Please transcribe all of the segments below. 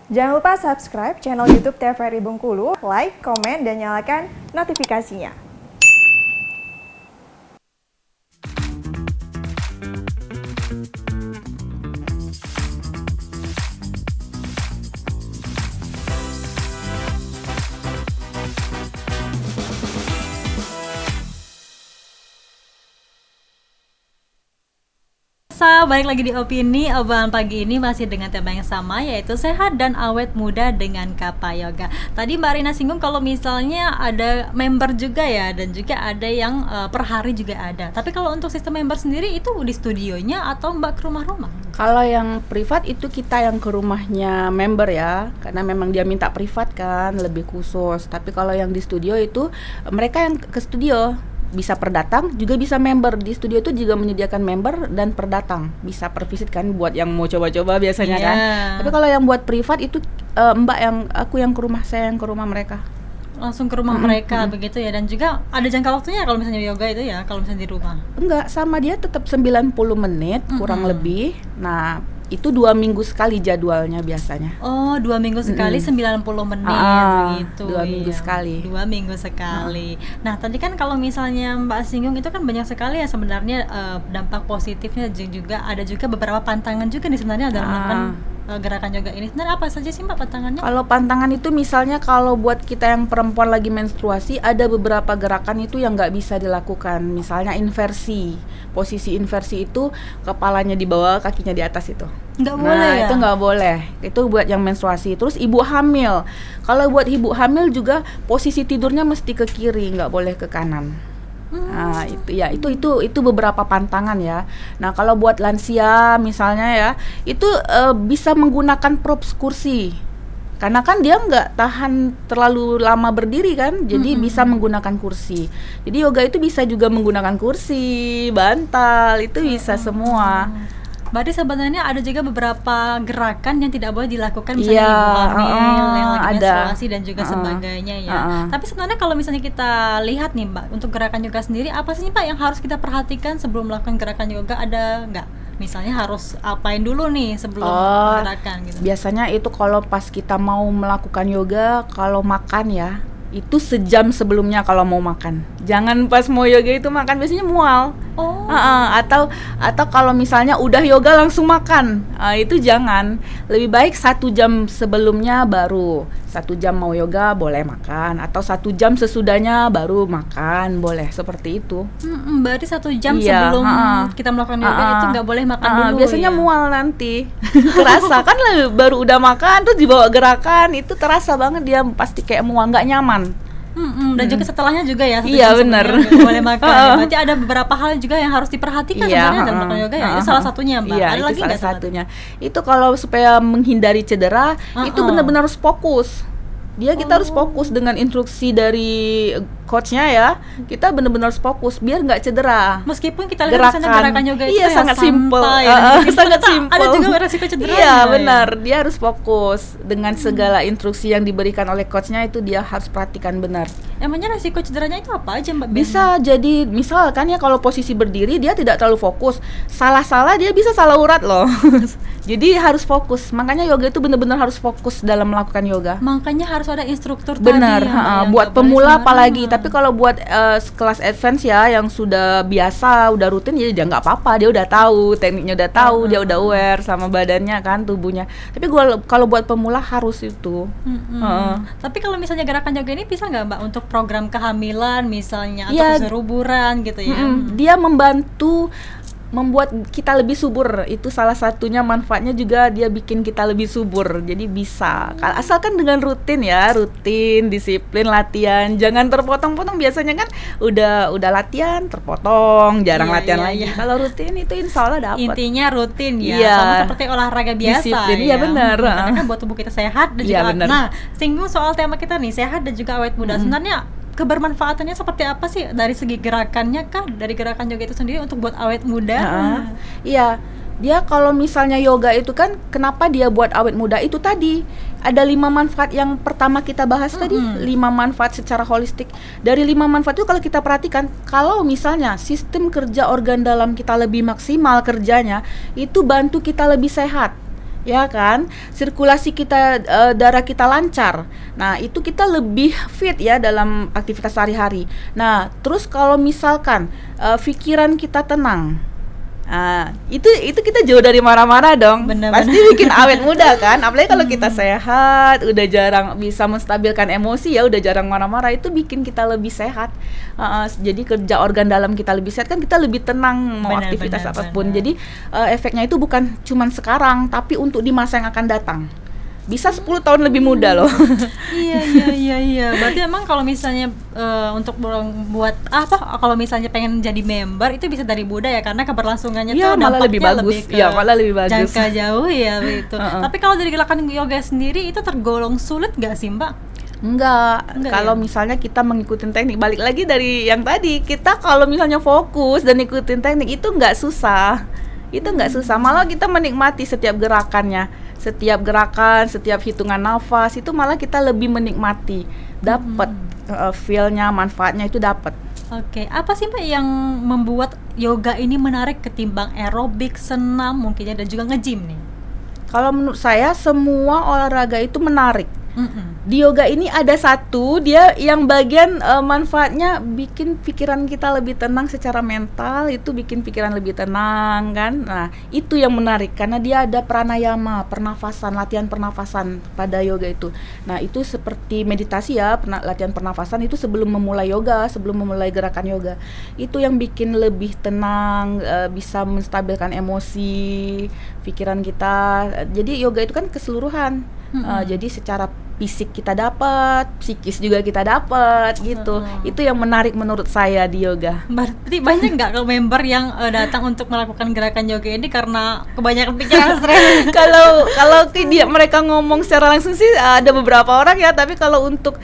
Jangan lupa subscribe channel YouTube TVRI Bengkulu, like, komen, dan nyalakan notifikasinya. Balik lagi di Opini. Obrolan pagi ini masih dengan tema yang sama, yaitu sehat dan awet muda dengan Kappa Yoga. Tadi Mbak Rina singgung kalau misalnya ada member juga ya, dan juga ada yang per hari juga ada. Tapi kalau untuk sistem member sendiri itu di studionya atau Mbak ke rumah-rumah? Kalau yang privat itu kita yang ke rumahnya member ya, karena memang dia minta privat kan, lebih khusus. Tapi kalau yang di studio itu mereka yang ke studio, bisa per datang, juga bisa member. Di studio itu juga menyediakan member dan per datang, bisa per visit kan, buat yang mau coba-coba biasanya kan. Tapi kalau yang buat privat itu aku yang ke rumah, saya yang ke rumah mereka. Langsung ke rumah mereka begitu ya. Dan juga ada jangka waktunya kalau misalnya yoga itu ya, kalau misalnya di rumah? Enggak, sama dia tetap 90 menit kurang lebih. Nah, itu 2 minggu sekali jadwalnya biasanya. Oh, 2 minggu sekali 90 menit gitu. 2 minggu sekali. 2 minggu sekali. Nah, tadi kan kalau misalnya Mbak singgung itu kan banyak sekali ya sebenarnya dampak positifnya, juga ada juga beberapa pantangan juga nih sebenarnya dalam melakukan gerakan yoga ini. Sebenarnya apa saja sih Mbak pantangannya? Kalau pantangan itu misalnya kalau buat kita yang perempuan lagi menstruasi, ada beberapa gerakan itu yang nggak bisa dilakukan. Misalnya inversi. Posisi inversi itu kepalanya di bawah, kakinya di atas itu. Nggak boleh ya? Itu nggak boleh. Itu buat yang menstruasi. Terus ibu hamil. Kalau buat ibu hamil juga posisi tidurnya mesti ke kiri, nggak boleh ke kanan. Nah, itu beberapa pantangan ya. Nah, kalau buat lansia misalnya ya, itu bisa menggunakan props kursi. Karena kan dia nggak tahan terlalu lama berdiri kan, jadi bisa menggunakan kursi. Jadi yoga itu bisa juga menggunakan kursi, bantal, itu bisa semua. Berarti sebenarnya ada juga beberapa gerakan yang tidak boleh dilakukan misalnya ibu hamil, yang lagi menstruasi dan juga sebagainya ya. Tapi sebenarnya kalau misalnya kita lihat nih Mbak, untuk gerakan yoga sendiri apa sih Mbak yang harus kita perhatikan sebelum melakukan gerakan yoga, ada nggak? Misalnya harus apain dulu nih sebelum gerakan gitu? Biasanya itu kalau pas kita mau melakukan yoga, kalau makan ya, itu sejam sebelumnya kalau mau makan. Jangan pas mau yoga itu makan, biasanya mual. Atau kalau misalnya udah yoga langsung makan, itu jangan. Lebih baik 1 jam sebelumnya baru. 1 jam mau yoga boleh makan, atau 1 jam sesudahnya baru makan, boleh seperti itu. Berarti 1 jam sebelum kita melakukan yoga itu nggak boleh makan dulu. Biasanya mual nanti. Terasa kan baru udah makan terus dibawa gerakan, itu terasa banget, dia pasti kayak mual, nggak nyaman. Dan juga setelahnya juga ya. Iya benar. Boleh makan. Ya. Berarti ada beberapa hal juga yang harus diperhatikan sebenarnya dalam melakukan yoga ya. Itu salah satunya Mbak. Iya, ada lagi nggak satunya? Itu kalau supaya menghindari cedera, itu benar-benar harus fokus. Kita harus fokus dengan instruksi dari coachnya ya. Kita benar-benar harus fokus biar nggak cedera. Meskipun kita lihat misalnya gerakan yoga itu sangat simpel, sangat simpel. Ada juga resiko cedera. Iya benar, dia harus fokus dengan segala instruksi yang diberikan oleh coachnya, itu dia harus perhatikan benar. Emangnya resiko cederanya itu apa aja Mbak? Bisa jadi misalkan ya, kalau posisi berdiri dia tidak terlalu fokus, salah-salah dia bisa salah urat loh. Jadi harus fokus. Makanya yoga itu benar-benar harus fokus dalam melakukan yoga. Makanya harus ada instruktur benar, tadi. buat pemula apalagi. Tapi kalau buat kelas advance ya, yang sudah biasa, udah rutin, ya dia nggak apa-apa. Dia udah tahu tekniknya, udah tahu, dia udah aware sama badannya kan, tubuhnya. Tapi kalau buat pemula harus itu. Tapi kalau misalnya gerakan yoga ini bisa nggak Mbak untuk program kehamilan misalnya, atau kesuruburan gitu ya? Dia membantu membuat kita lebih subur. Itu salah satunya manfaatnya, juga dia bikin kita lebih subur. Jadi bisa, asalkan dengan rutin ya, rutin, disiplin, latihan, jangan terpotong-potong. Biasanya kan udah latihan terpotong, jarang latihan lagi. Kalau rutin itu insya Allah dapat. Intinya rutin ya, sama seperti olahraga biasa. Disiplin, ya benar. Karena kan buat tubuh kita sehat dan juga nah, singgung soal tema kita nih, sehat dan juga awet muda. Sebenarnya kebermanfaatannya seperti apa sih dari segi gerakannya kah, dari gerakan yoga itu sendiri untuk buat awet muda? Iya, dia kalau misalnya yoga itu kan, kenapa dia buat awet muda itu tadi? Ada 5 manfaat yang pertama kita bahas tadi, 5 manfaat secara holistik. Dari 5 manfaat itu kalau kita perhatikan, kalau misalnya sistem kerja organ dalam kita lebih maksimal kerjanya, itu bantu kita lebih sehat. ya kan? Sirkulasi kita, darah kita lancar. Nah, itu kita lebih fit ya dalam aktivitas sehari-hari. Nah, terus kalau misalkan pikiran kita tenang, itu kita jauh dari marah-marah dong. Bener, Pasti bikin awet muda kan. Apalagi kalau kita sehat, udah jarang bisa menstabilkan emosi ya, udah jarang marah-marah, itu bikin kita lebih sehat. Jadi kerja organ dalam kita lebih sehat kan, kita lebih tenang mau aktivitas apapun. Jadi efeknya itu bukan cuman sekarang, tapi untuk di masa yang akan datang. Bisa 10 tahun lebih muda loh. Iya. Berarti emang kalau misalnya untuk buat apa, kalau misalnya pengen jadi member itu bisa dari muda ya, karena keberlangsungannya tuh malah lebih dampaknya bagus. lebih ke Malah lebih bagus. jangka jauh ya begitu. Tapi kalau dari gerakan yoga sendiri itu tergolong sulit gak sih Mbak? Enggak kalau ya? misalnya kita mengikuti teknik, balik lagi dari yang tadi, kita kalau misalnya fokus dan ikutin teknik itu nggak susah. Malah kita menikmati setiap gerakannya, setiap gerakan, setiap hitungan nafas itu malah kita lebih menikmati, dapat feel-nya, manfaatnya itu dapat. Oke, apa sih Mbak yang membuat yoga ini menarik ketimbang aerobik, senam mungkinnya, dan juga nge-gym nih? Kalau menurut saya semua olahraga itu menarik. Di yoga ini ada satu, dia yang bagian manfaatnya bikin pikiran kita lebih tenang secara mental, itu bikin pikiran lebih tenang kan. Nah, itu yang menarik karena dia ada pranayama, pernafasan, latihan pernafasan pada yoga itu. Nah, itu seperti meditasi ya, latihan pernafasan itu sebelum memulai yoga, sebelum memulai gerakan yoga. Itu yang bikin lebih tenang, bisa menstabilkan emosi, pikiran kita. Jadi yoga itu kan keseluruhan. Jadi secara fisik kita dapat, psikis juga kita dapat gitu. Itu yang menarik menurut saya di yoga. Berarti banyak nggak kalau member yang datang untuk melakukan gerakan yoga ini karena kebanyakan pikiran stres? Kalau mereka ngomong secara langsung sih ada beberapa orang ya, tapi kalau untuk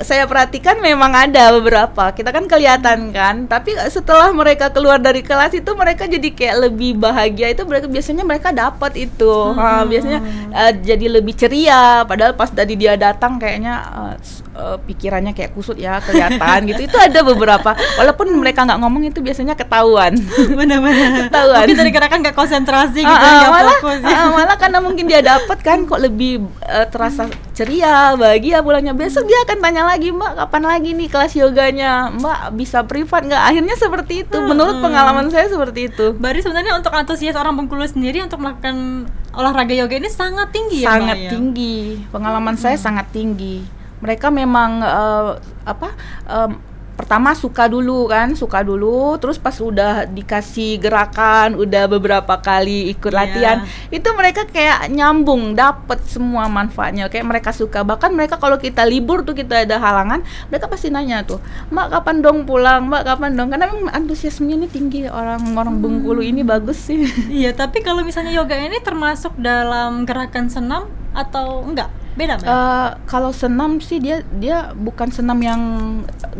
saya perhatikan memang ada beberapa. Kita kan kelihatan kan, tapi setelah mereka keluar dari kelas itu mereka jadi kayak lebih bahagia. Itu biasanya mereka dapat itu. Biasanya jadi lebih ceria, padahal pas tadi dia datang kayaknya pikirannya kayak kusut ya, kelihatan gitu. Itu ada beberapa, walaupun mereka nggak ngomong itu biasanya ketahuan. Benar-benar ketahuan. Mungkin dari gerakan nggak konsentrasi gitu, nggak fokus ya. Malah karena mungkin dia dapat kan, kok lebih terasa ceria, bahagia pulangnya. Besok dia akan tanya lagi, Mbak kapan lagi nih kelas yoganya, Mbak bisa privat nggak? Akhirnya seperti itu. Menurut pengalaman saya seperti itu. Berarti sebenarnya untuk antusias orang Bengkulu sendiri untuk melakukan olahraga yoga ini sangat tinggi ya, sangat Mbak, tinggi. Pengalaman saya sangat tinggi. Mereka memang pertama suka dulu, terus pas udah dikasih gerakan, udah beberapa kali ikut latihan, itu mereka kayak nyambung, dapet semua manfaatnya, kayak mereka suka. Bahkan mereka kalau kita libur tuh, kita ada halangan, mereka pasti nanya tuh, Mbak kapan dong pulang, Mbak kapan dong, karena memang antusiasmenya ini tinggi, orang Bengkulu ini bagus sih. Iya, tapi kalau misalnya yoga ini termasuk dalam gerakan senam atau enggak? Beda Mbak? Kalau senam sih dia bukan senam yang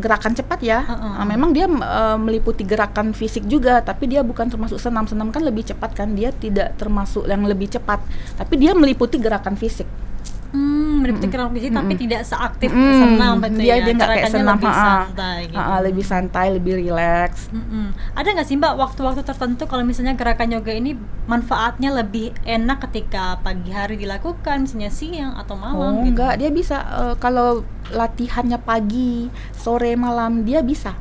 gerakan cepat ya. Memang dia meliputi gerakan fisik juga, tapi dia bukan termasuk senam. Senam kan lebih cepat kan, dia tidak termasuk yang lebih cepat, tapi dia meliputi gerakan fisik. Meliputi gerakan fisik tapi tidak seaktif senam, betul ya. Dia nggak kayak senam, lebih santai gitu. Lebih santai, lebih rileks. Ada nggak sih Mbak waktu-waktu tertentu kalau misalnya gerakan yoga ini manfaatnya lebih enak ketika pagi hari dilakukan, misalnya siang atau malam? Gitu? Enggak, dia bisa kalau latihannya pagi, sore, malam, dia bisa.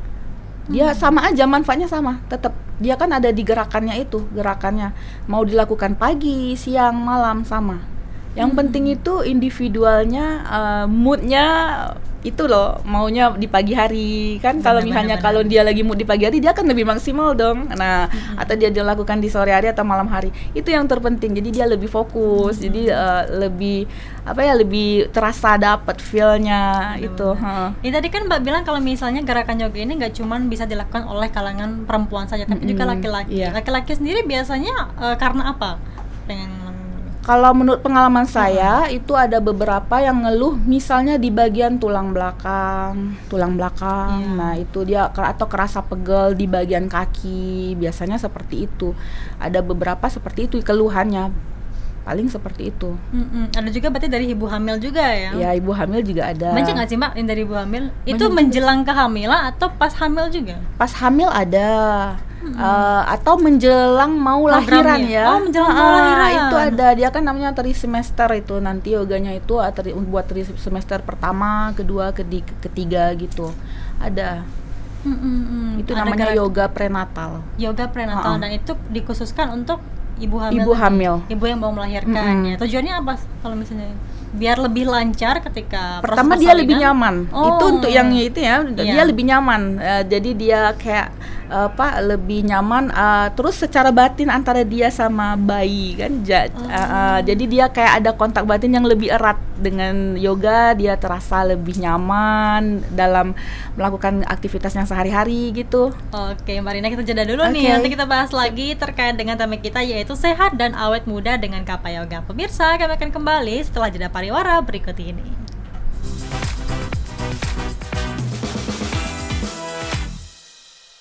Dia sama aja, manfaatnya sama, tetap. Dia kan ada di gerakannya mau dilakukan pagi, siang, malam sama. Yang penting itu individualnya, moodnya itu loh, maunya di pagi hari kan. Kalau misalnya kalau dia lagi mood di pagi hari, dia akan lebih maksimal dong. Nah, atau dia dilakukan di sore hari atau malam hari, itu yang terpenting. Jadi dia lebih fokus, jadi lebih lebih terasa dapat feel-nya itu. Ini tadi kan Mbak bilang kalau misalnya gerakan yoga ini nggak cuma bisa dilakukan oleh kalangan perempuan saja, tapi juga laki-laki. Laki-laki sendiri biasanya karena apa pengen? Kalau menurut pengalaman saya, itu ada beberapa yang ngeluh misalnya di bagian tulang belakang. Nah, itu dia, atau kerasa pegel di bagian kaki, biasanya seperti itu. Ada beberapa seperti itu keluhannya. Paling seperti itu. Ada juga berarti dari ibu hamil juga ya? Ya, ibu hamil juga ada. Banyak nggak sih Mbak yang dari ibu hamil? Itu menjelang kehamilan atau pas hamil juga? Pas hamil ada. atau menjelang mau lahiran Programnya. ya. Oh, menjelang mau lahiran. Itu ada, dia kan namanya trimester itu, nanti yoganya itu buat trimester pertama, kedua, ketiga gitu. Ada. Itu Ada namanya yoga prenatal. Yoga prenatal dan itu dikhususkan untuk ibu hamil. Ibu hamil. Ibu yang mau melahirkan ya. Tujuannya apa kalau misalnya biar lebih lancar ketika pertama proses dia persalinan? lebih nyaman. Itu untuk yang itu ya, dia Iya. lebih nyaman. Jadi dia kayak lebih nyaman, terus secara batin antara dia sama bayi kan. Jadi dia kayak ada kontak batin yang lebih erat. Dengan yoga dia terasa lebih nyaman dalam melakukan aktivitasnya sehari-hari gitu. Oke, Mbak Rina, kita jeda dulu nih. Nanti kita bahas lagi terkait dengan tema kita, yaitu sehat dan awet muda dengan Kappa Yoga. Pemirsa, kami akan kembali setelah jeda pariwara berikut ini.